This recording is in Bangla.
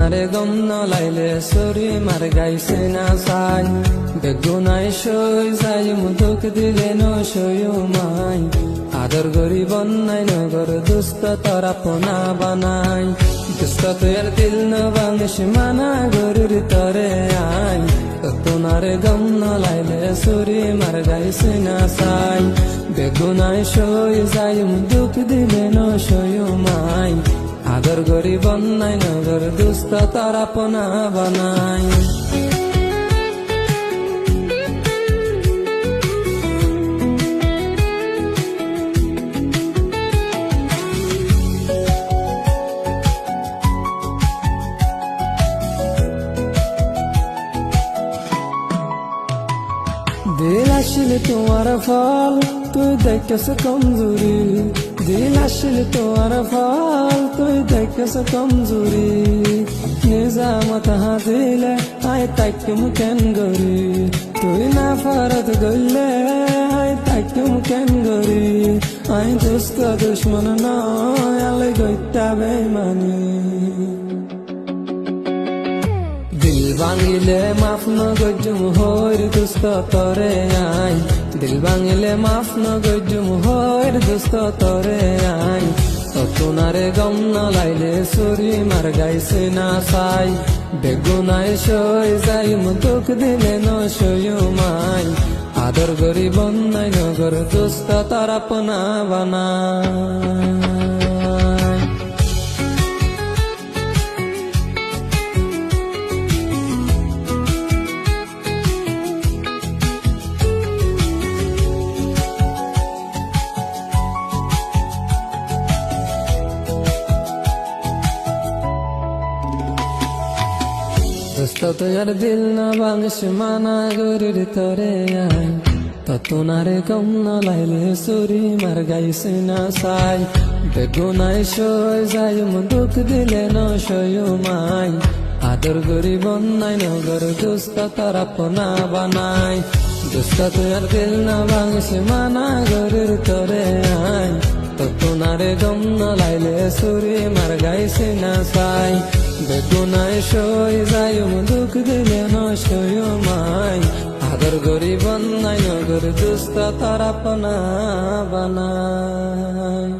আরে গম নলাইলে সরি মার গাইছে না সাই বেগুনাই সই যাই মুদুক দিলে ন সয়ু মাই আদর গরি বন্যাই নগর দুস্থ তরা পোনা বানাই দুস্থ তুয়ার দিল ন বাংশ মানা গরুর তরে আই তোনারে গম নলাইলে সরি মার গাইছে না সাই বেগুনাই সই যাই মুদুক দিলে ন সয়ু মাই আদর গরি বন্যাই নগর দুস্থ তরা পোনা বানাই দিল আসলে তোমার ফল তুই দেখেছ কমজোরি দিল আসলে তোমার ফল তুই দেখেছ কমজোরি নিজামত হাজিলে আয় তাকে মুখেন গরি তুই না ফরত গইলে আয় তাকে মুখেন গরি আয় দুস্থ দুশ্মন নয় আলে গইতা বেমানি দিল ভাঙিলে মাফ নগজুম হইর দুস্থ তরে আই দিল ভাঙিলে মাফ নগজুম হইর দুস্থ তরে আই তোনারে গম নলাইলে সরি মার গাইছে না সাই বেগুনাই সই যাই মুদুক দিলে ন সয়ু মাই আদর গরি বন্যাই নগর দুস্থ তরা পোনা বানাই দুস্থ তুয়ার দিল না বাংশ মানা গরুর তরে আই তোনারে গম নলাইলে সরি মার গাইছে না সাই বেগুনাই সই যাই মুদুক দিলে ন সয়ু মাই আদর গরি বন্যাই নগর দুস্থ তরা পোনা বানাই দুস্থ তুয়ার দিল না বাংশ মানা গরুর তরে আই তোনারে গম নলাইলে সরি মার গাইছে না সাই বেগুনাই সই যাই মুদুক দিলে ন সয়ু মাই আদর গরি বন্যাই নগর দুস্থ তরা পোনা বানাই